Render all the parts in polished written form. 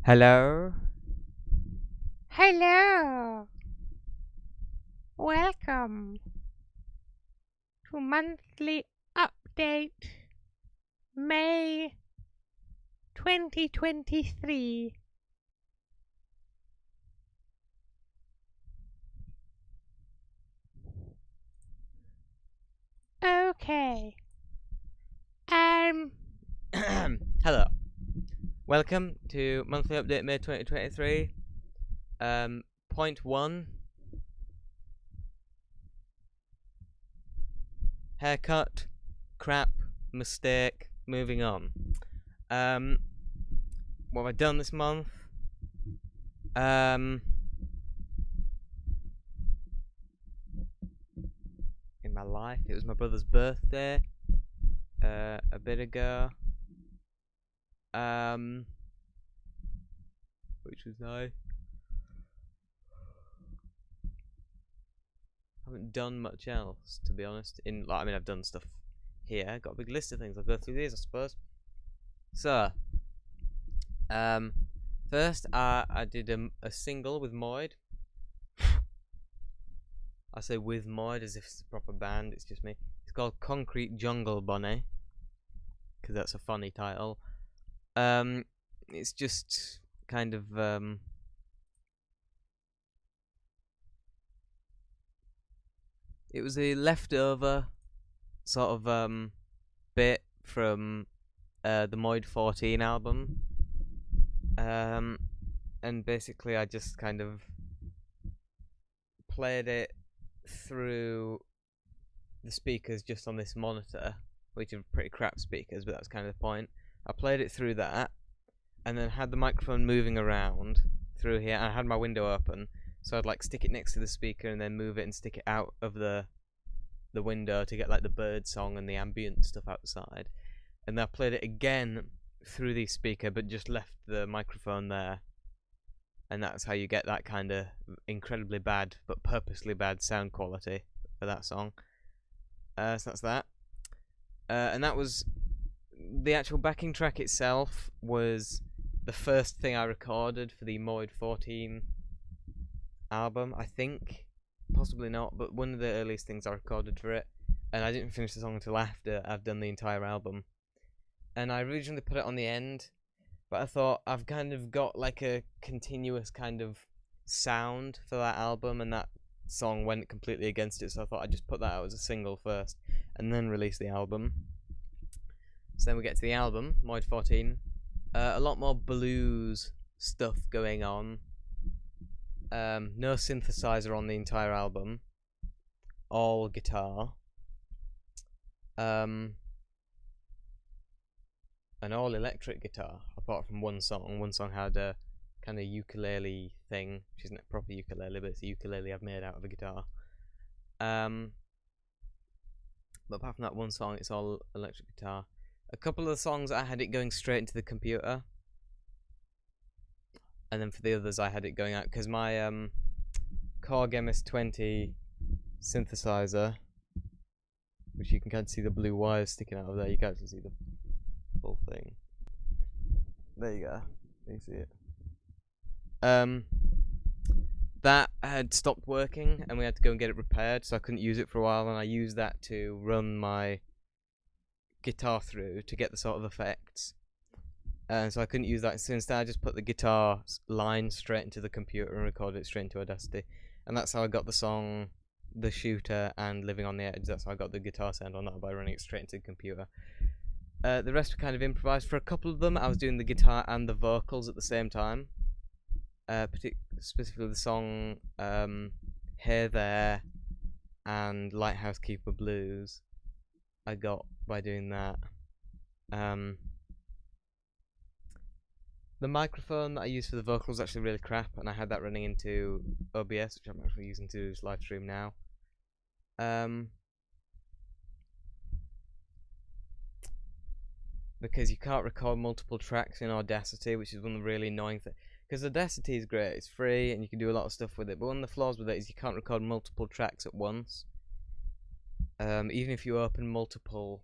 Hello? Hello! Welcome to monthly update May 2023. Okay. Hello. Welcome to monthly update May 2023. Point 1. Haircut. Crap. Mistake. Moving on. What have I done this month? In my life, it was my brother's birthday. A bit ago. Which was nice. Haven't done much else, to be honest. I've done stuff here. Got a big list of things. I'll go through these, I suppose. So, first I did a single with Moid. I say with Moid as if it's a proper band. It's just me. It's called Concrete Jungle Bunny, because that's a funny title. It's just kind of it was a leftover sort of bit from the Moid 14 album. And basically I just kind of played it through the speakers just on this monitor, which are pretty crap speakers, but that's kind of the point. I played it through that, and then had the microphone moving around through here. I had my window open, so I'd like stick it next to the speaker and then move it and stick it out of the window to get like the bird song and the ambient stuff outside. And then I played it again through the speaker, but just left the microphone there. And that's how you get that kind of incredibly bad, but purposely bad sound quality for that song. So that's that. And that was the actual backing track itself. Was the first thing I recorded for the Moid 14 album, I think. Possibly not, but one of the earliest things I recorded for it. And I didn't finish the song until after I've done the entire album. And I originally put it on the end, but I thought I've kind of got like a continuous kind of sound for that album, and that song went completely against it, so I thought I'd just put that out as a single first and then release the album. So then we get to the album, Moid 14. A lot more blues stuff going on. No synthesizer on the entire album. All guitar. An all electric guitar, apart from one song. One song had a kind of ukulele thing, which isn't a proper ukulele, but it's a ukulele I've made out of a guitar. But apart from that one song, it's all electric guitar. A couple of the songs I had it going straight into the computer, and then for the others I had it going out, because my Korg MS-20 synthesizer, which you can kind of see the blue wires sticking out of there, you can actually see the full thing. There you go. You see it. That had stopped working, and we had to go and get it repaired, so I couldn't use it for a while, and I used that to run my guitar through to get the sort of effects. And so I couldn't use that, so instead I just put the guitar line straight into the computer and recorded it straight into Audacity. And that's how I got the song The Shooter and Living on the Edge. That's how I got the guitar sound on that, by running it straight into the computer. The rest were kind of improvised. For a couple of them, I was doing the guitar and the vocals at the same time. Specifically the song Hey There and Lighthouse Keeper Blues I got by doing that. The microphone that I used for the vocals was actually really crap, and I had that running into OBS, which I'm actually using to do this live stream now. Because you can't record multiple tracks in Audacity, which is one of the really annoying things. Because Audacity is great, it's free, and you can do a lot of stuff with it, but one of the flaws with it is you can't record multiple tracks at once. Even if you open multiple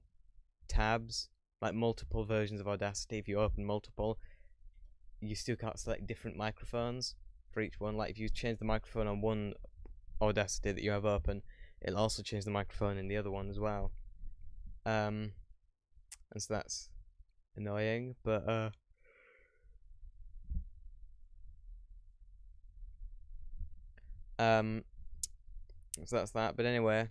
tabs, like multiple versions of Audacity, if you open multiple, you still can't select different microphones for each one. Like if you change the microphone on one Audacity that you have open, it'll also change the microphone in the other one as well. And so that's annoying, but so that's that. But anyway,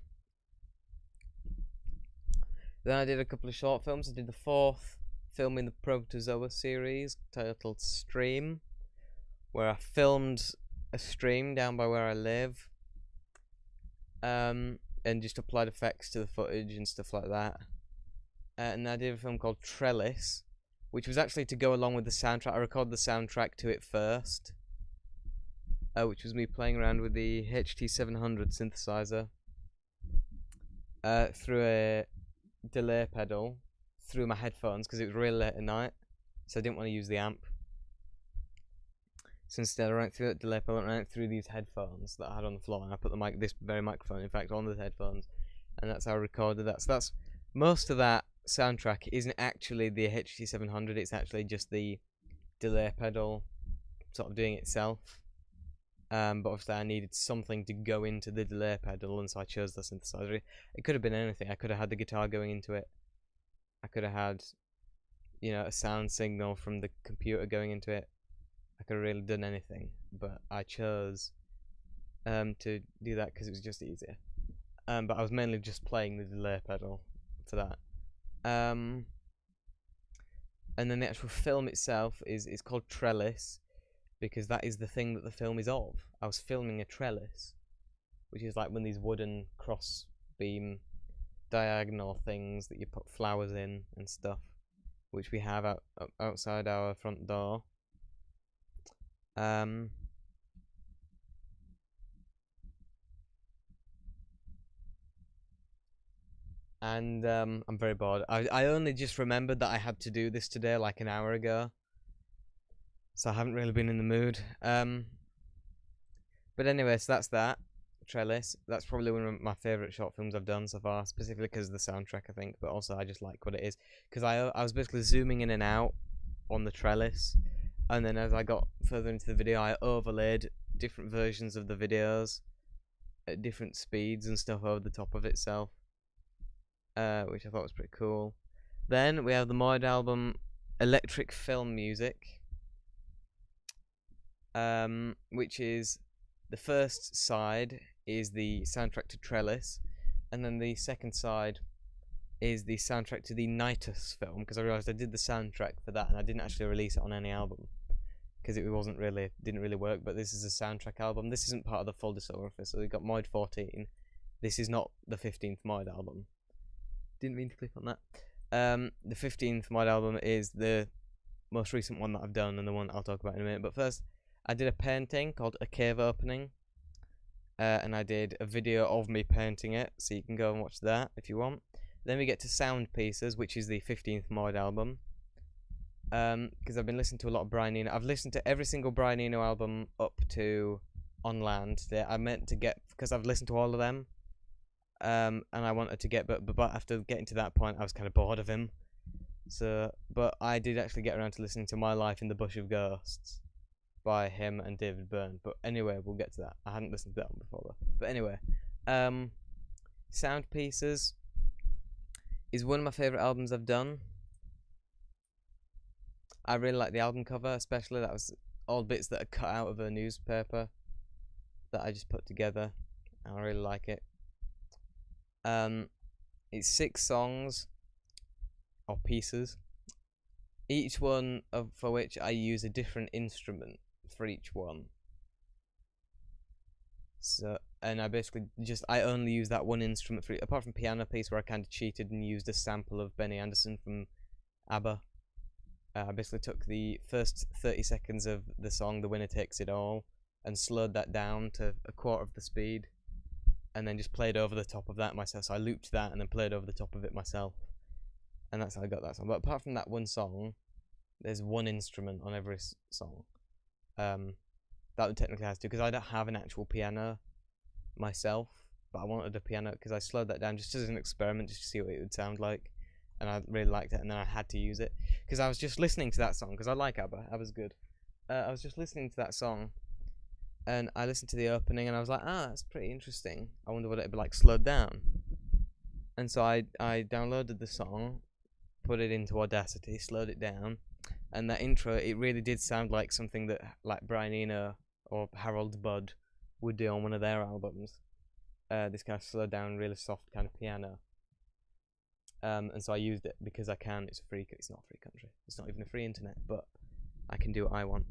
then I did a couple of short films. I did the 4th film in the Protozoa series titled Stream, where I filmed a stream down by where I live, and just applied effects to the footage and stuff like that. And I did a film called Trellis, which was actually to go along with the soundtrack. I recorded the soundtrack to it first, which was me playing around with the HT700 synthesizer through a delay pedal through my headphones because it was really late at night, so I didn't want to use the amp. So instead, I went through that delay pedal and I went through these headphones that I had on the floor, and I put this very microphone, in fact, on the headphones, and that's how I recorded that. So that's most of that soundtrack isn't actually the HT700, it's actually just the delay pedal sort of doing it itself. But obviously I needed something to go into the delay pedal, and so I chose the synthesizer. It could have been anything. I could have had the guitar going into it. I could have had, a sound signal from the computer going into it. I could have really done anything, but I chose to do that because it was just easier. But I was mainly just playing the delay pedal for that. And then the actual film itself is called Trellis, because that is the thing that the film is of. I was filming a trellis, which is like one of these wooden cross beam diagonal things that you put flowers in and stuff, which we have outside our front door. And I'm very bored. I only just remembered that I had to do this today like an hour ago, so I haven't really been in the mood. But anyway, so that's that. Trellis. That's probably one of my favourite short films I've done so far, specifically because of the soundtrack, I think, but also I just like what it is. Because I was basically zooming in and out on the trellis, and then as I got further into the video, I overlaid different versions of the videos at different speeds and stuff over the top of itself, which I thought was pretty cool. Then we have the Moid album Electric Film Music, which is the first side is the soundtrack to Trellis, and then the second side is the soundtrack to the Nitus film, because I realised I did the soundtrack for that and I didn't actually release it on any album because it didn't really work. But this is a soundtrack album. This isn't part of the full discography, so we got Moid 14. This is not the 15th Moid album. Didn't mean to click on that. The 15th Moid album is the most recent one that I've done and the one I'll talk about in a minute. But first, I did a painting called A Cave Opening, and I did a video of me painting it, so you can go and watch that if you want. Then we get to Sound Pieces, which is the 15th Moid album, because I've been listening to a lot of Brian Eno. I've listened to every single Brian Eno album up to On Land. I meant to get, because I've listened to all of them, and I wanted to get, but after getting to that point, I was kind of bored of him. So, but I did actually get around to listening to My Life in the Bush of Ghosts by him and David Byrne. But anyway, we'll get to that. I hadn't listened to that one before though. But anyway, Sound Pieces is one of my favourite albums I've done. I really like the album cover, especially. That was all bits that are cut out of a newspaper that I just put together. I really like it. It's 6 songs or pieces, each one for which I use a different instrument for each one. So, and I only use that one instrument for, apart from piano piece where I kind of cheated and used a sample of Benny Andersson from ABBA. I basically took the first 30 seconds of the song The Winner Takes It All and slowed that down to a quarter of the speed, and then just played over the top of that myself. So I looped that and then played over the top of it myself, and that's how I got that song. But apart from that one song, there's one instrument on every song. That one technically has to, because I don't have an actual piano myself, but I wanted a piano because I slowed that down just as an experiment, just to see what it would sound like, and I really liked it, and then I had to use it because I was just listening to that song because I like ABBA. ABBA's good. I was just listening to that song, and I listened to the opening, and I was like, ah, that's pretty interesting. I wonder what it'd be like slowed down. And so I downloaded the song, put it into Audacity, slowed it down, and that intro, it really did sound like something that like Brian Eno or Harold Budd would do on one of their albums. This kind of slowed down, really soft kind of piano. And so I used it because I can. It's not a free country. It's not even a free internet, but I can do what I want.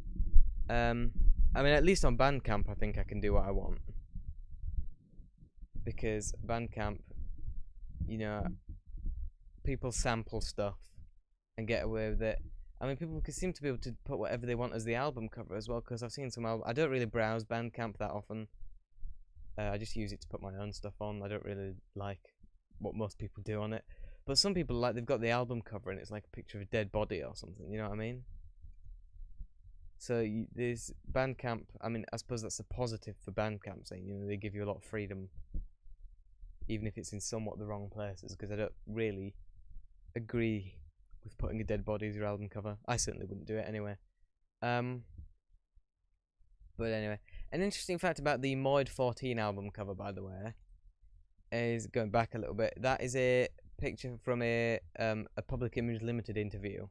I mean, at least on Bandcamp, I think I can do what I want, because Bandcamp, you know, people sample stuff and get away with it. I mean, people seem to be able to put whatever they want as the album cover as well, because I've seen some I don't really browse Bandcamp that often. I just use it to put my own stuff on. I don't really like what most people do on it. But some people, like, they've got the album cover and it's like a picture of a dead body or something, you know what I mean? So there's Bandcamp, I mean, I suppose that's a positive for Bandcamp, saying, you know, they give you a lot of freedom, even if it's in somewhat the wrong places, because I don't really agree with putting a dead body as your album cover. I certainly wouldn't do it anyway. But anyway, an interesting fact about the Moid 14 album cover, by the way, is going back a little bit. That is a picture from a Public Image Limited interview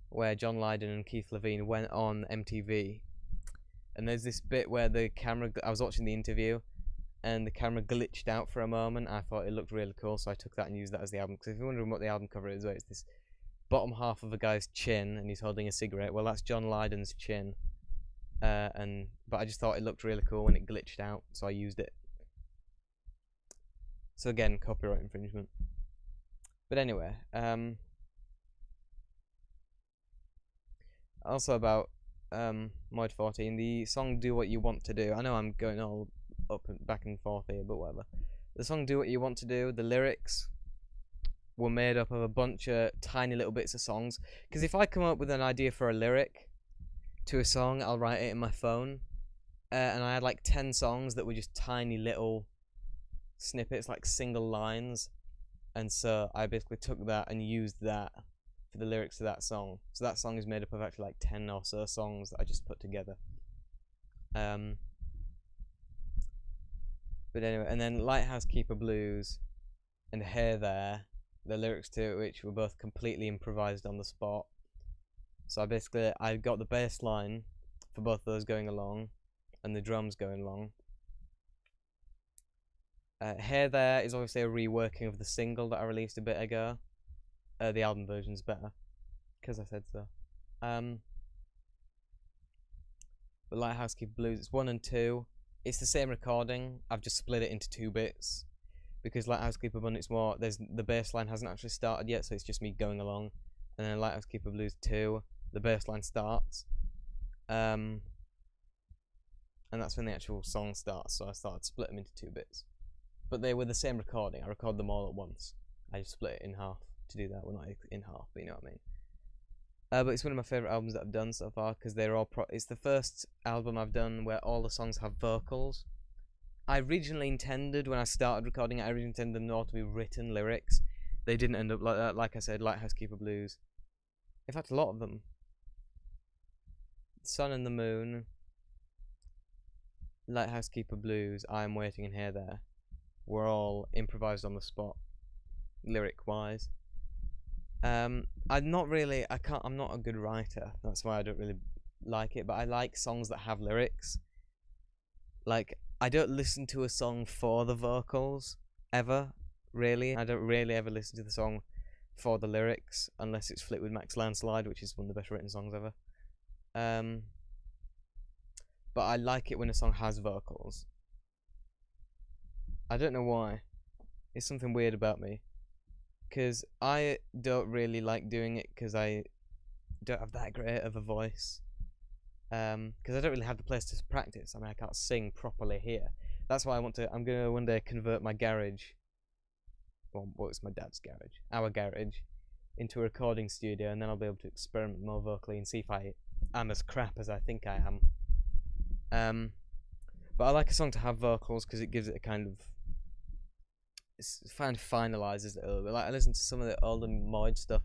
where John Lydon and Keith Levine went on MTV, and there's this bit where the camera. I was watching the interview, and the camera glitched out for a moment. I thought it looked really cool, so I took that and used that as the album. Because if you're wondering what the album cover is, it's this bottom half of a guy's chin, and he's holding a cigarette. Well, that's John Lydon's chin. But I just thought it looked really cool when it glitched out, so I used it. So again, copyright infringement. But anyway, also about Mod 14, the song "Do What You Want to Do." I know I'm going all up and back and forth here, but whatever. The song "Do What You Want to Do," the lyrics were made up of a bunch of tiny little bits of songs. Because if I come up with an idea for a lyric to a song, I'll write it in my phone, and I had like 10 songs that were just tiny little snippets, like single lines, and so I basically took that and used that for the lyrics to that song. So that song is made up of actually like 10 or so songs that I just put together. But anyway, and then Lighthouse Keeper Blues and Hey There, the lyrics to which were both completely improvised on the spot. So I got the bass line for both those going along, and the drums going along. Hey There is obviously a reworking of the single that I released a bit ago. The album version's better, because I said so. But Lighthouse Keeper Blues, it's 1 and 2. It's the same recording. I've just split it into 2 bits, because Lighthouse Keeper 1, it's more. The bass line hasn't actually started yet, so it's just me going along. And then Lighthouse Keeper Blues 2, the bass line starts. And that's when the actual song starts. So I started to split them into 2 bits. But they were the same recording. I recorded them all at once. I just split it in half to do that. Well, not in half, but you know what I mean. But it's one of my favourite albums that I've done so far, because they're all it's the first album I've done where all the songs have vocals. I originally intended, when I started recording it, I originally intended them all to be written lyrics. They didn't end up like that. Like I said, Lighthouse Keeper Blues. In fact, a lot of them. Sun and the Moon, Lighthouse Keeper Blues, I'm Waiting and Here There, were all improvised on the spot, lyric-wise. I'm not a good writer. That's why I don't really like it. But I like songs that have lyrics. Like, I don't listen to a song for the vocals ever. Really, I don't really ever listen to the song for the lyrics unless it's Fleetwood Mac's Landslide, which is one of the best written songs ever. But I like it when a song has vocals. I don't know why. It's something weird about me. Because I don't really like doing it because I don't have that great of a voice. Because I don't really have the place to practice. I mean, I can't sing properly here. That's why I'm going to one day convert my garage. Well, it's my dad's garage. Our garage. Into a recording studio, and then I'll be able to experiment more vocally and see if I am as crap as I think I am. But I like a song to have vocals because it gives it a kind of finalizes it a little bit. Like, I listen to some of the older Moid stuff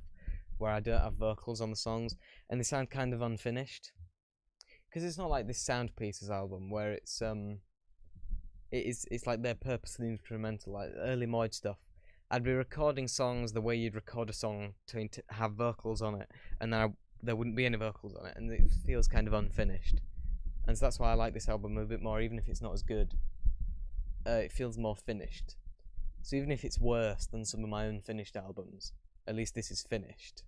where I don't have vocals on the songs, and they sound kind of unfinished. because it's not like this Sound Pieces album where it's like they're purposely instrumental, like early Moid stuff. I'd be recording songs the way you'd record a song to have vocals on it, and then there wouldn't be any vocals on it, and it feels kind of unfinished. And so that's why I like this album a bit more, even if it's not as good. It feels more finished. So even if it's worse than some of my unfinished albums, at least this is finished.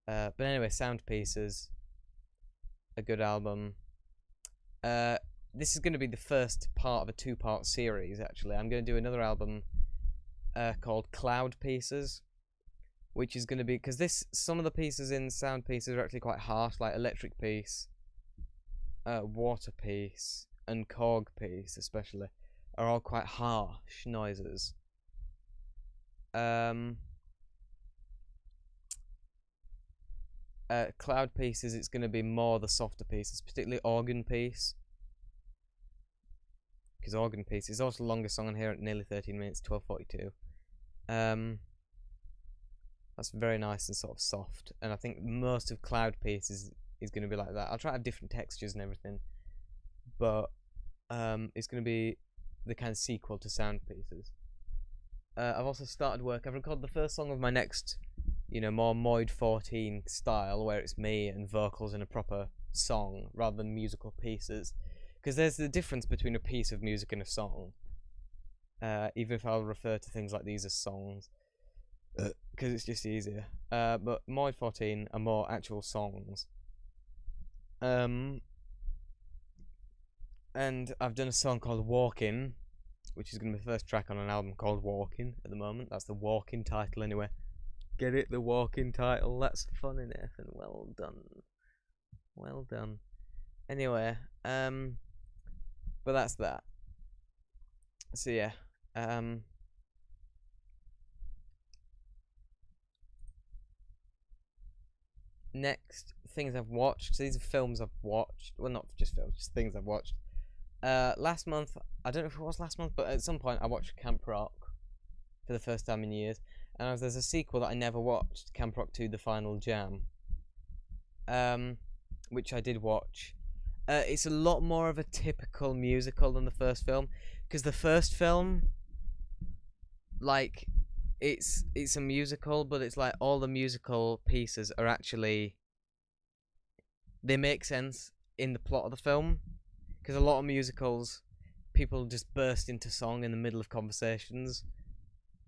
But anyway, Sound Pieces, a good album. This is going to be the first part of a 2-part series, actually. I'm going to do another album called Cloud Pieces, which is going to be, because some of the pieces in Sound Pieces are actually quite harsh, like Electric Piece, Water Piece, and Korg Piece especially, are all quite harsh noises. Cloud Pieces, it's going to be more the softer pieces, particularly Organ Piece, because Organ Piece is also the longest song on here at nearly 13 minutes, 12:42. That's very nice and sort of soft, and I think most of Cloud Piece is going to be like that. I'll try to have different textures and everything, but it's going to be the kind of sequel to Sound Pieces. I've also started work. I've recorded the first song of my next, more Moid 14 style, where it's me and vocals in a proper song rather than musical pieces. Because there's the difference between a piece of music and a song. Even if I'll refer to things like these as songs, because it's just easier. But Moid 14 are more actual songs. And I've done a song called Walkin', which is going to be the first track on an album called Walkin' at the moment. That's the Walkin' title anyway. Get it? The Walkin' title? That's fun enough, and well done. Well done. Anyway, but that's that. So yeah, next, things I've watched. So these are films I've watched. Well, not just films, just things I've watched. Last month, I don't know if it was last month, but at some point I watched Camp Rock for the first time in years. And there's a sequel that I never watched, Camp Rock 2 The Final Jam, which I did watch. It's a lot more of a typical musical than the first film, because the first film, like, it's a musical, but it's like all the musical pieces are actually, they make sense in the plot of the film. Because a lot of musicals, people just burst into song in the middle of conversations.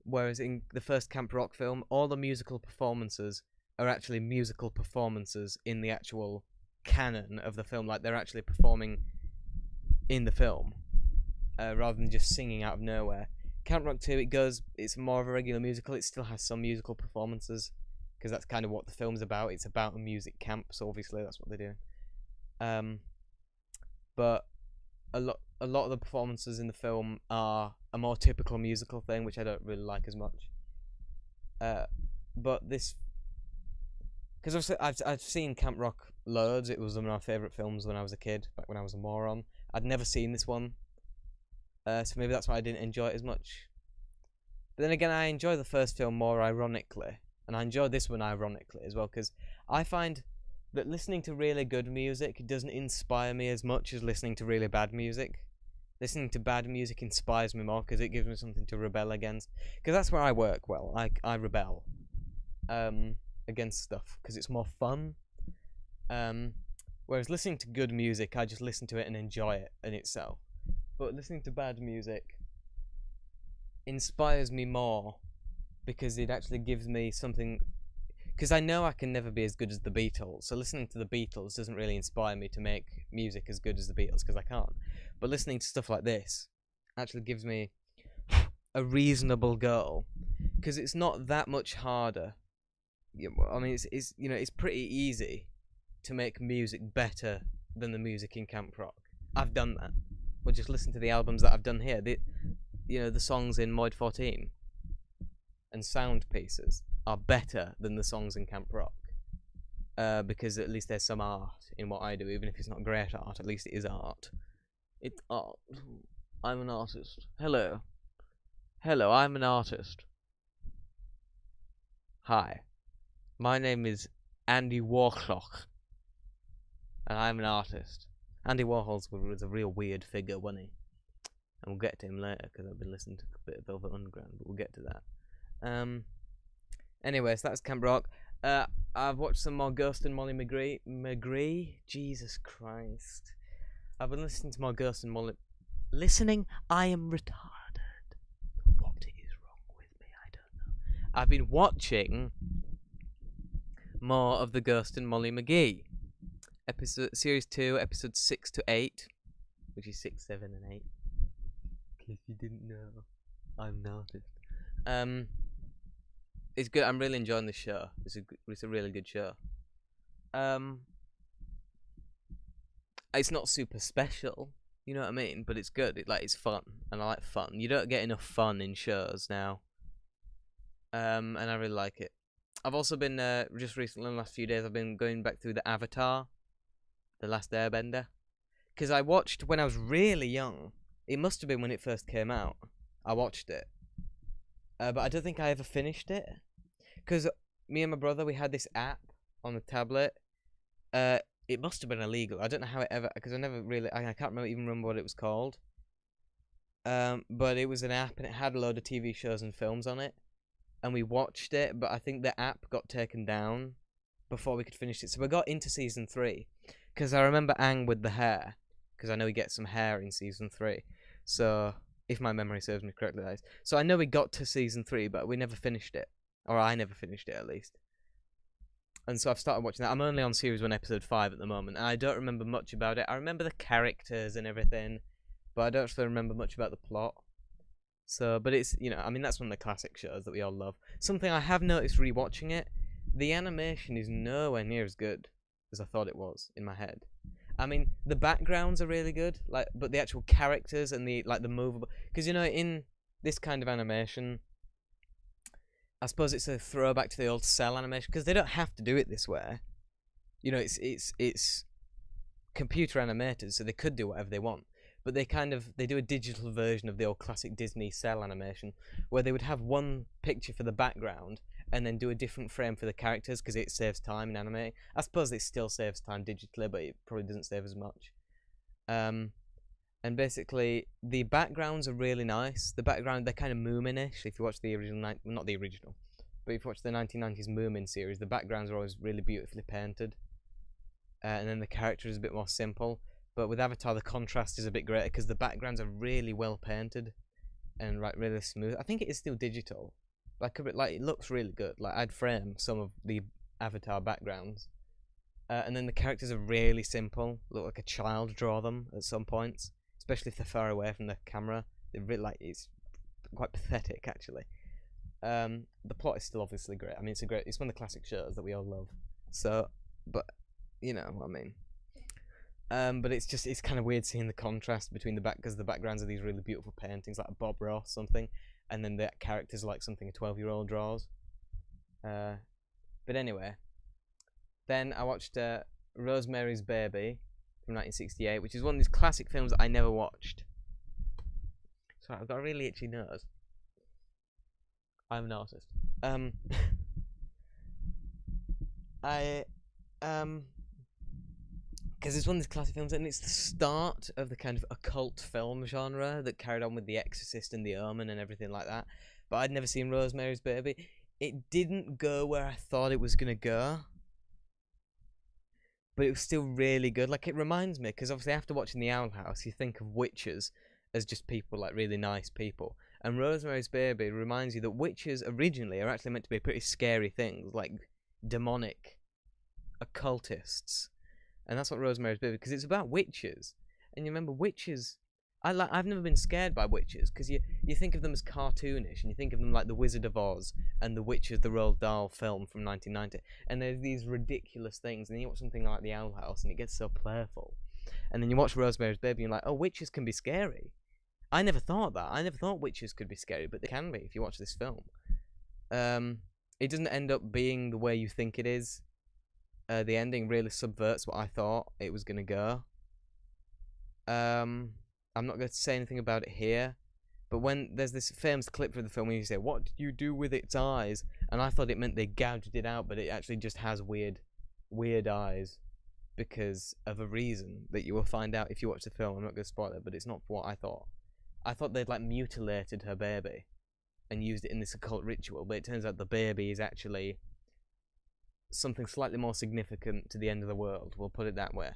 Whereas in the first Camp Rock film, all the musical performances are actually musical performances in the actual canon of the film. Like, they're actually performing in the film, rather than just singing out of nowhere. Camp Rock 2, it's more of a regular musical. It still has some musical performances, because that's kind of what the film's about. It's about a music camp, so obviously that's what they're doing. But a lot of the performances in the film are a more typical musical thing, which I don't really like as much. But this, because I've seen Camp Rock loads. It was one of my favourite films when I was a kid, back when I was a moron. I'd never seen this one, so maybe that's why I didn't enjoy it as much. But then again, I enjoy the first film more ironically, and I enjoy this one ironically as well, because I find that listening to really good music doesn't inspire me as much as listening to really bad music. Listening to bad music inspires me more, because it gives me something to rebel against. Because that's where I work well. I rebel against stuff, because it's more fun. Whereas listening to good music, I just listen to it and enjoy it in itself. But listening to bad music inspires me more, because it actually gives me something. Because I know I can never be as good as the Beatles, so listening to the Beatles doesn't really inspire me to make music as good as the Beatles, because I can't. But listening to stuff like this actually gives me a reasonable goal, because it's not that much harder. I mean, it's pretty easy to make music better than the music in Camp Rock. I've done that. Well, just listen to the albums that I've done here. The songs in Moid 14 and Sound Pieces are better than the songs in Camp Rock, because at least there's some art in what I do, even if it's not great art. At least it is art. It's art. I'm an artist. Hello, I'm an artist. Hi, my name is Andy Warclock. and I'm an artist. Andy Warhol was a real weird figure, wasn't he? And we'll get to him later because I've been listening to a bit of Velvet Underground, but we'll get to that. Anyway, so that's Camp Rock. I've watched some more Ghost and Molly McGree. Jesus Christ. I've been listening to more Ghost and Molly. Listening? I am retarded. What is wrong with me? I don't know. I've been watching more of the Ghost and Molly McGee. Series 2, episodes 6 to 8. Which is 6, 7, and 8. In case you didn't know, I'm an artist. It's good. I'm really enjoying the show. It's a really good show. It's not super special, you know what I mean? But it's good. It's fun, and I like fun. You don't get enough fun in shows now. And I really like it. I've also been just recently, in the last few days, I've been going back through the Avatar, The Last Airbender, because I watched when I was really young. It must have been when it first came out. I watched it. But I don't think I ever finished it. Because me and my brother, we had this app on the tablet. It must have been illegal. I don't know how it ever... Because I never really... I can't even remember what it was called. But it was an app and it had a load of TV shows and films on it. And we watched it, but I think the app got taken down before we could finish it. So we got into season 3. Because I remember Aang with the hair. Because I know he gets some hair in season 3. So... if my memory serves me correctly, that is. So I know we got to season 3, but we never finished it. Or I never finished it, at least. And so I've started watching that. I'm only on series 1, episode 5 at the moment, and I don't remember much about it. I remember the characters and everything, but I don't actually remember much about the plot. So, but it's, I mean, that's one of the classic shows that we all love. Something I have noticed rewatching it, the animation is nowhere near as good as I thought it was in my head. I mean, the backgrounds are really good, but the actual characters and the movable... Because, in this kind of animation, I suppose it's a throwback to the old cell animation, because they don't have to do it this way. It's computer animated, so they could do whatever they want. But they do a digital version of the old classic Disney cell animation, where they would have one picture for the background, and then do a different frame for the characters, because it saves time in animating. I suppose it still saves time digitally, but it probably doesn't save as much. And basically, the backgrounds are really nice. The background, they're kind of Moomin-ish. If you watch the original, not the original, but if you watch the 1990s Moomin series, the backgrounds are always really beautifully painted. And then the character is a bit more simple. But with Avatar, the contrast is a bit greater, because the backgrounds are really well painted and really smooth. I think it is still digital. It looks really good. I'd frame some of the Avatar backgrounds, and then the characters are really simple. Look like a child draw them at some points, especially if they're far away from the camera. It's quite pathetic, actually. The plot is still obviously great. I mean, it's one of the classic shows that we all love. So, but you know what I mean. But it's kind of weird seeing the contrast between because the backgrounds are these really beautiful paintings, like a Bob Ross something, and then the characters like something a 12-year-old draws. But anyway, then I watched Rosemary's Baby from 1968, which is one of these classic films that I never watched. Sorry, I've got a really itchy nose. I'm an artist. Because it's one of these classic films, and it's the start of the kind of occult film genre that carried on with The Exorcist and The Omen and everything like that. But I'd never seen Rosemary's Baby. It didn't go where I thought it was going to go, but it was still really good. It reminds me, because obviously after watching The Owl House, you think of witches as just people, really nice people. And Rosemary's Baby reminds you that witches originally are actually meant to be pretty scary things, like demonic occultists. And that's what Rosemary's Baby, because it's about witches. And you remember witches... I've never been scared by witches, because you think of them as cartoonish, and you think of them like The Wizard of Oz and The Witches, the Roald Dahl film from 1990. And there's these ridiculous things, and then you watch something like The Owl House, and it gets so playful. And then you watch Rosemary's Baby, and you're like, oh, witches can be scary. I never thought that. I never thought witches could be scary, but they can be if you watch this film. It doesn't end up being the way you think it is. The ending really subverts what I thought it was going to go. I'm not going to say anything about it here, but when there's this famous clip from the film where you say, what did you do with its eyes? And I thought it meant they gouged it out, but it actually just has weird eyes. because of a reason that you will find out if you watch the film. I'm not going to spoil it, but it's not what I thought. I thought they'd like mutilated her baby and used it in this occult ritual, but it turns out the baby is actually something slightly more significant to the end of the world. We'll put it that way.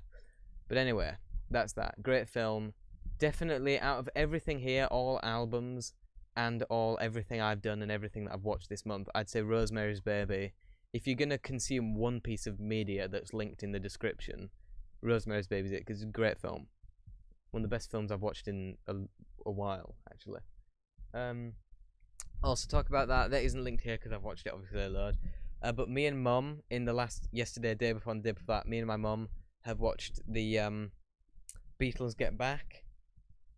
But anyway, that's that. Great film. Definitely out of everything here, all albums and everything I've done and everything that I've watched this month, I'd say Rosemary's Baby. If you're going to consume one piece of media that's linked in the description, Rosemary's Baby is it, because it's a great film. One of the best films I've watched in a while, actually. Also talk about that. That isn't linked here because I've watched it obviously a lot. But me and Mum, in the yesterday, day before and the day before that, me and my mum have watched the Beatles Get Back,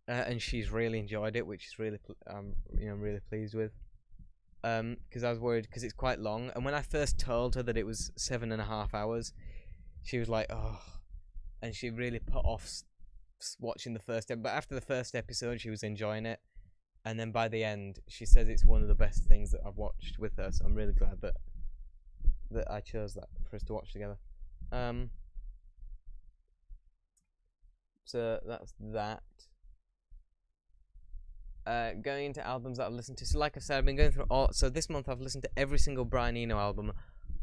and she's really enjoyed it, which is really I'm really pleased with. Because I was worried because it's quite long, and when I first told her that it was 7.5 hours, she was like, "Oh," and she really put off watching the first episode. But after the first episode, she was enjoying it, and then by the end, she says it's one of the best things that I've watched with her. So I'm really glad that I chose that for us to watch together. So that's that. Going into albums that I've listened to. So like I said, I've been going through all. So this month I've listened to every single Brian Eno album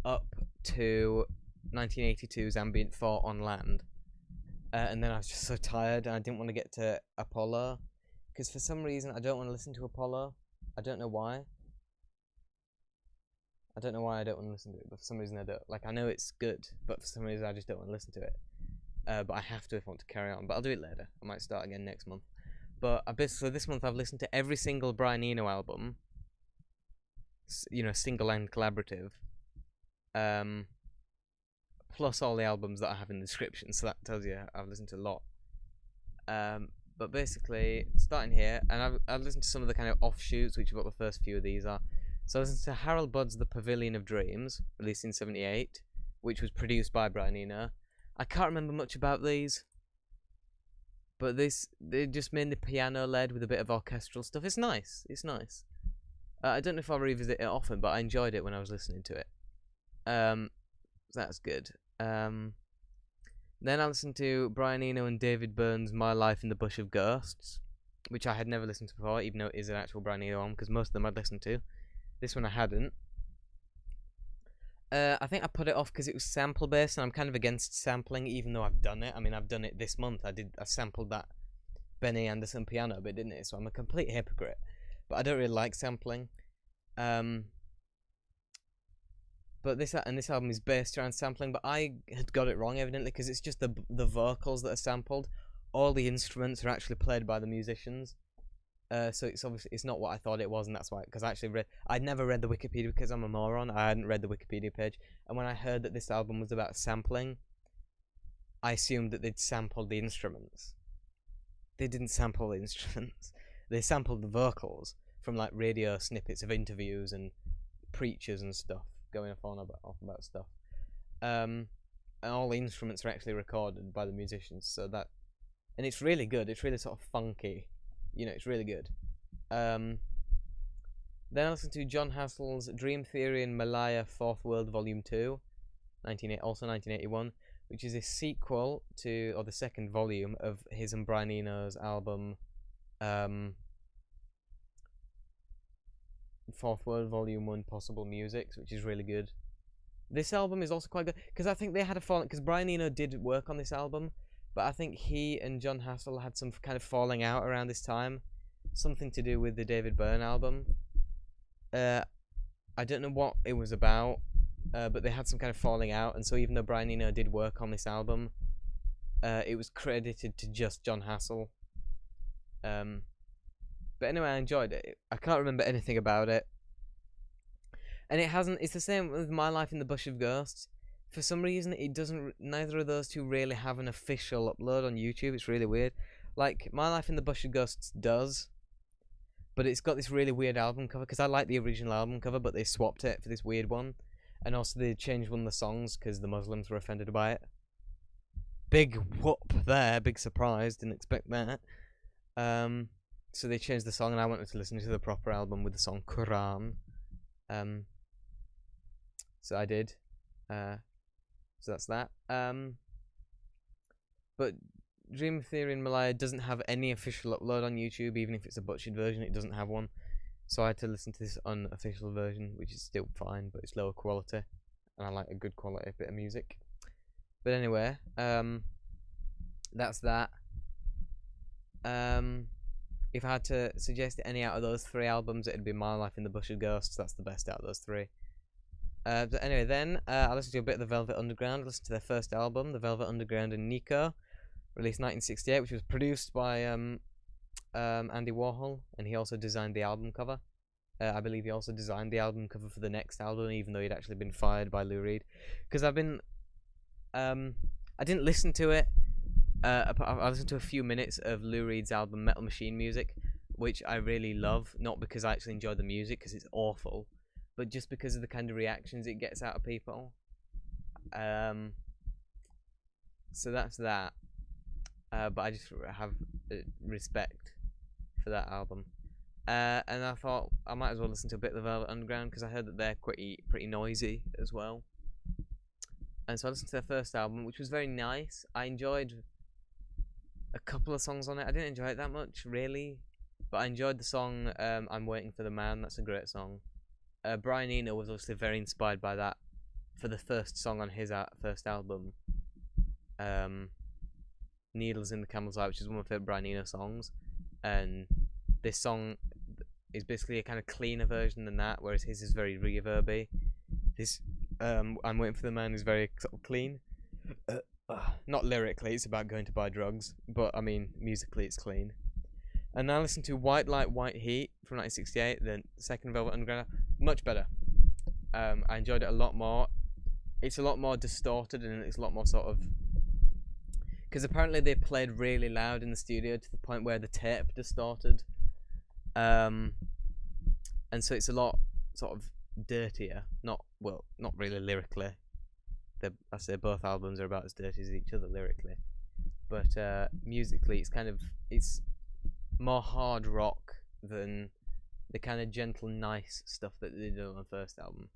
up to 1982's Ambient Thought on Land. And then I was just so tired and I didn't want to get to Apollo. Because for some reason I don't want to listen to Apollo. I don't know why. I don't know why I don't want to listen to it, but for some reason I don't. Like, I know it's good, but for some reason I just don't want to listen to it. But I have to if I want to carry on. But I'll do it later. I might start again next month. But so this month I've listened to every single Brian Eno album. Single and collaborative. Plus all the albums that I have in the description. So that tells you I've listened to a lot. But basically, starting here, and I've listened to some of the kind of offshoots, which is what the first few of these are. So I listened to Harold Budd's The Pavilion of Dreams, released in '78, which was produced by Brian Eno. I can't remember much about these, but they just mainly piano led with a bit of orchestral stuff. It's nice. It's nice. I don't know if I'll revisit it often, but I enjoyed it when I was listening to it. That's good. Then I listened to Brian Eno and David Byrne's My Life in the Bush of Ghosts, which I had never listened to before, even though it is an actual Brian Eno album, because most of them I'd listened to. This one I hadn't. I think I put it off because it was sample based, and I'm kind of against sampling, even though I've done it. I mean, I've done it this month. I sampled that Benny Anderson piano bit, didn't it? So I'm a complete hypocrite. But I don't really like sampling. But this album is based around sampling, but I had got it wrong evidently because it's just the vocals that are sampled. All the instruments are actually played by the musicians. So it's not what I thought it was, and that's why. Because I'd never read the Wikipedia because I'm a moron. I hadn't read the Wikipedia page, and when I heard that this album was about sampling, I assumed that they'd sampled the instruments. They didn't sample the instruments. They sampled the vocals from like radio snippets of interviews and preachers and stuff going off about stuff. And all the instruments are actually recorded by the musicians. And it's really good. It's really sort of funky. It's really good. Then I listened to John Hassel's Dream Theory and Malaya Fourth World Volume 2, also 1981, which is a sequel to, or the second volume of his and Brian Eno's album, Fourth World Volume 1 Possible Musics, which is really good. This album is also quite good, because I think they had a falling, because Brian Eno did work on this album, but I think he and John Hassell had some kind of falling out around this time. Something to do with the David Byrne album. I don't know what it was about, but they had some kind of falling out, and so even though Brian Eno did work on this album, it was credited to just John Hassell. But anyway, I enjoyed it. I can't remember anything about it. And it's the same with My Life in the Bush of Ghosts. For some reason, neither of those two really have an official upload on YouTube. It's really weird. Like, My Life in the Bush of Ghosts does, but it's got this really weird album cover, because I like the original album cover, but they swapped it for this weird one. And also they changed one of the songs, because the Muslims were offended by it. Big whoop there, big surprise, didn't expect that. So they changed the song, and I wanted to listen to the proper album with the song Quran. So I did. So that's that. But Dream Theory in Malaya doesn't have any official upload on YouTube, even if it's a butchered version, it doesn't have one. So I had to listen to this unofficial version, which is still fine, but it's lower quality, and I like a good quality bit of music. But anyway, that's that. If I had to suggest any out of those 3 albums, it'd be My Life in the Bush of Ghosts. That's the best out of those 3. But anyway, then I listened to a bit of the Velvet Underground. I listened to their first album, The Velvet Underground and Nico, released 1968, which was produced by Andy Warhol, and he also designed the album cover. I believe he also designed the album cover for the next album, even though he'd actually been fired by Lou Reed. Because I didn't listen to it. I listened to a few minutes of Lou Reed's album Metal Machine Music, which I really love, not because I actually enjoy the music, because it's awful, but just because of the kind of reactions it gets out of people. So that's that. But I just have respect for that album. And I thought I might as well listen to a bit of the Velvet Underground, because I heard that they're pretty noisy as well. And so I listened to their first album, which was very nice. I enjoyed a couple of songs on it. I didn't enjoy it that much, really, but I enjoyed the song I'm Waiting for the Man. That's a great song. Brian Eno was obviously very inspired by that for the first song on his first album, Needles in the Camel's Eye, which is one of my favourite Brian Eno songs. And this song is basically a kind of cleaner version than that, whereas his is very reverby. This I'm Waiting for the Man is very sort of clean. Not lyrically, it's about going to buy drugs, but I mean musically it's clean. And now listen to White Light, White Heat from 1968, the second Velvet Underground. Much better. I enjoyed it a lot more. It's a lot more distorted, and it's a lot more sort of... Because apparently they played really loud in the studio to the point where the tape distorted. And so it's a lot sort of dirtier. Not really lyrically. I say both albums are about as dirty as each other lyrically. But musically it's more hard rock than the kind of gentle, nice stuff that they did on the first album.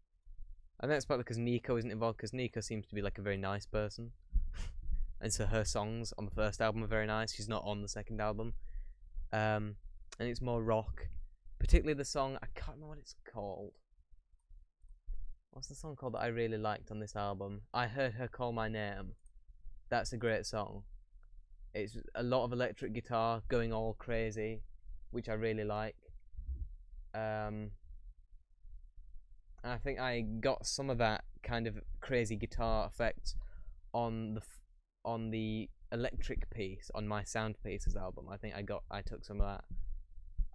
And that's probably because Nico isn't involved, because Nico seems to be like a very nice person. And so her songs on the first album are very nice. She's not on the second album. And it's more rock. Particularly the song, I can't remember what it's called. What's the song called that I really liked on this album? I Heard Her Call My Name. That's a great song. It's a lot of electric guitar going all crazy, which I really like. And I think I got some of that kind of crazy guitar effect on the electric piece on My Sound Pieces album. I think I took some of that.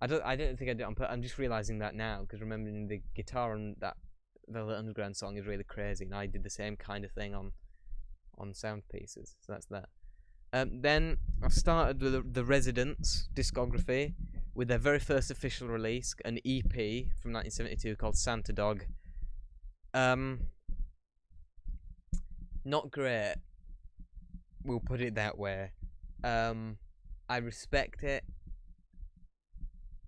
I don't think I did it on purpose. I'm just realizing that now, because remembering the guitar on that Velvet Underground song is really crazy, and I did the same kind of thing on Sound Pieces. So that's that. Then I've started with the Residents discography with their very first official release, an EP from 1972 called Santa Dog. Not great. We'll put it that way. I respect it,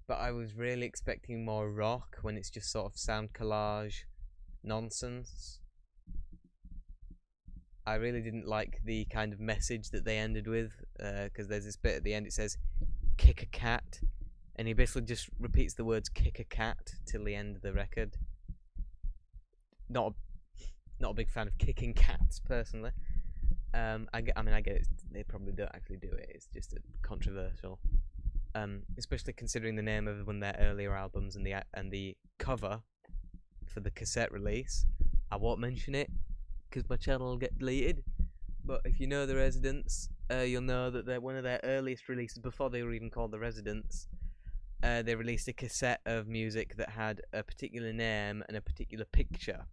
but I was really expecting more rock when it's just sort of sound collage nonsense. I really didn't like the kind of message that they ended with, because there's this bit at the end, it says kick a cat, and he basically just repeats the words kick a cat till the end of the record. Not a big fan of kicking cats personally. I get it, they probably don't actually do it, it's just controversial, especially considering the name of one of their earlier albums and the cover for the cassette release. I won't mention it because my channel will get deleted, but if you know the Residents, you'll know that they're one of their earliest releases, before they were even called the Residents. They released a cassette of music that had a particular name and a particular picture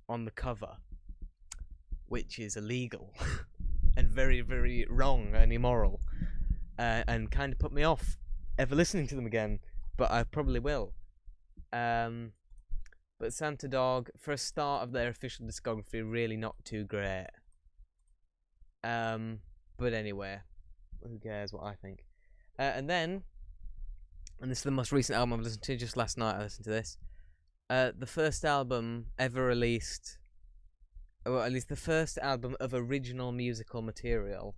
on the cover, which is illegal and very, very wrong and immoral, and kind of put me off ever listening to them again, but I probably will. But Santa Dog, for a start of their official discography, really not too great. But anyway, who cares what I think? And this is the most recent album I've listened to, just last night I listened to this. The first album ever released, or at least the first album of original musical material,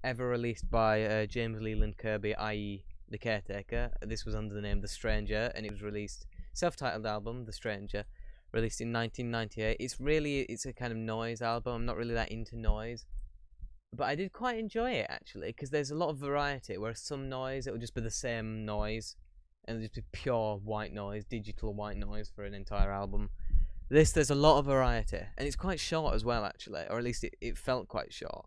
ever released by James Leland Kirby, i.e. The Caretaker. This was under the name The Stranger, and it was released self-titled album The Stranger, released in 1998. It's a kind of noise album. I'm not really that into noise, but I did quite enjoy it actually, because there's a lot of variety. Whereas some noise, it will just be the same noise, and it'll just be pure white noise, digital white noise for an entire album. There's a lot of variety, and it's quite short as well, actually, or at least it felt quite short.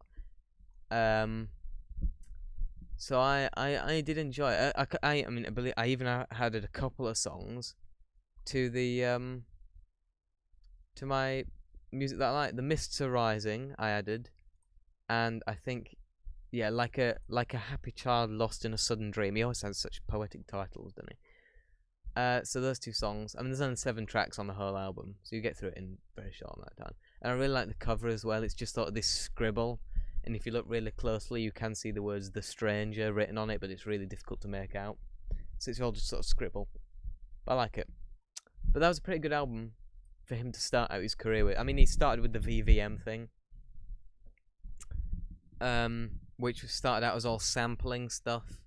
So I did enjoy it. I mean, I believe I even added a couple of songs to the to my music that I like. The Mists Are Rising, I added, and I think, yeah, like a happy child lost in a sudden dream. He always has such poetic titles, doesn't he? So those two songs. I mean, there's only 7 tracks on the whole album, so you get through it in a very short amount of time. And I really like the cover as well. It's just sort of this scribble, and if you look really closely, you can see the words "The Stranger" written on it, but it's really difficult to make out. So it's all just sort of scribble. I like it. But that was a pretty good album for him to start out his career with. I mean, he started with the VVM thing, which started out as all sampling stuff.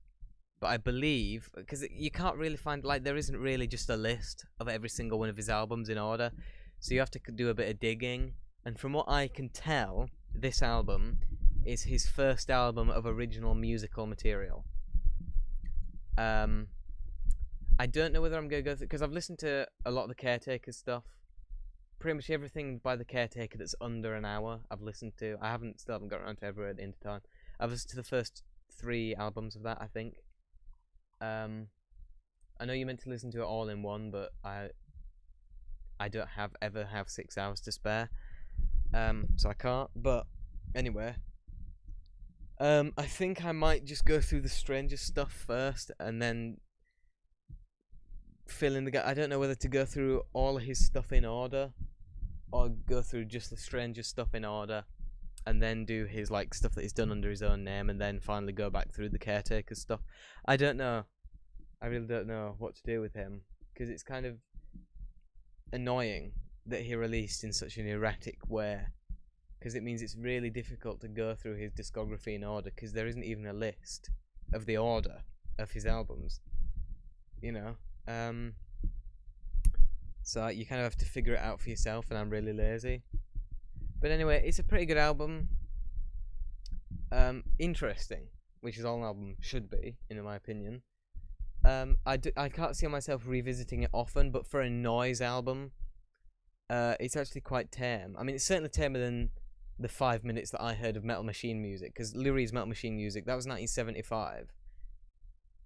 But I believe, because you can't really find, like, there isn't really just a list of every single one of his albums in order, so you have to do a bit of digging. And from what I can tell, this album is his first album of original musical material. I don't know whether I'm going to go through, because I've listened to a lot of the Caretaker stuff. Pretty much everything by the Caretaker that's under an hour I've listened to. I still haven't got around to ever at Into Time. I've listened to the first 3 albums of that, I think. I know you meant to listen to it all in one, but I don't ever have 6 hours to spare, so I can't. But anyway, I think I might just go through the Stranger stuff first, and then fill in the gap. I don't know whether to go through all of his stuff in order, or go through just the Stranger stuff in order, and then do his like stuff that he's done under his own name, and then finally go back through the Caretaker stuff. I don't know. I really don't know what to do with him, because it's kind of annoying that he released in such an erratic way, because it means it's really difficult to go through his discography in order, because there isn't even a list of the order of his albums, you know. So you kind of have to figure it out for yourself, and I'm really lazy. But anyway, it's a pretty good album. Interesting, which is all an album should be, in my opinion. I can't see myself revisiting it often, but for a noise album, it's actually quite tame. I mean, it's certainly tamer than the 5 minutes that I heard of Metal Machine music, because Lurie's Metal Machine music, that was 1975.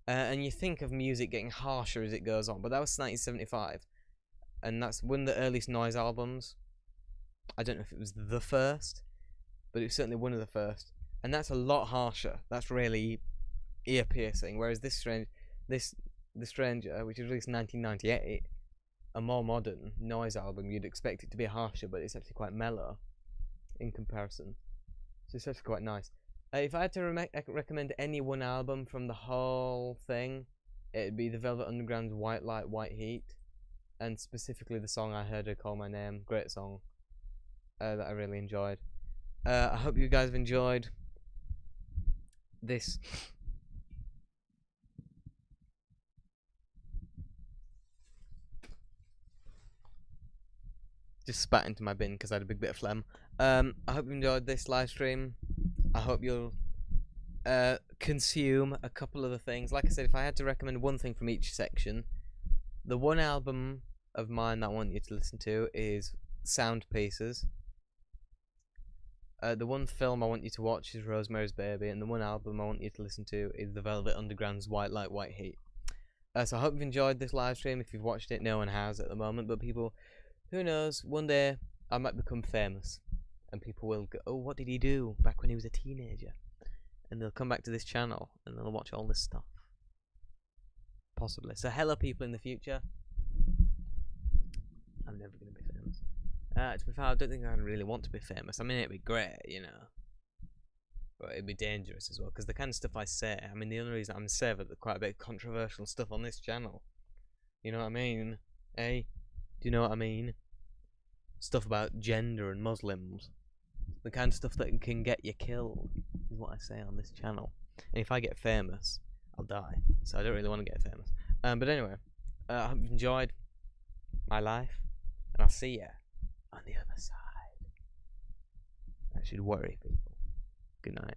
And you think of music getting harsher as it goes on, but that was 1975. And that's one of the earliest noise albums. I don't know if it was the first, but it was certainly one of the first. And that's a lot harsher. That's really ear-piercing, whereas The Stranger, which was released in 1998, a more modern noise album, you'd expect it to be harsher, but it's actually quite mellow in comparison. So it's actually quite nice. If I had to recommend any one album from the whole thing, it'd be the Velvet Underground's White Light, White Heat, and specifically the song I Heard Her Call My Name. Great song that I really enjoyed. I hope you guys have enjoyed this. Just spat into my bin because I had a big bit of phlegm. I hope you enjoyed this live stream. I hope you'll consume a couple of the things. Like I said, if I had to recommend one thing from each section, the one album of mine that I want you to listen to is Sound Pieces. The one film I want you to watch is Rosemary's Baby, and the one album I want you to listen to is the Velvet Underground's White Light, White Heat. So I hope you've enjoyed this live stream. If you've watched it, no one has at the moment, but people, who knows, one day I might become famous, and people will go, oh, what did he do back when he was a teenager? And they'll come back to this channel, and they'll watch all this stuff. Possibly. So hello people in the future. I'm never going to be famous. To be fair, I don't think I really want to be famous. I mean, it'd be great, you know. But it'd be dangerous as well, because the kind of stuff I say, I mean, the only reason I'm saying that there's quite a bit of controversial stuff on this channel. You know what I mean? Eh? Do you know what I mean? Stuff about gender and Muslims. The kind of stuff that can get you killed is what I say on this channel. And if I get famous, I'll die. So I don't really want to get famous. But anyway, I hope you've enjoyed my life, and I'll see you on the other side. That should worry people. Good night.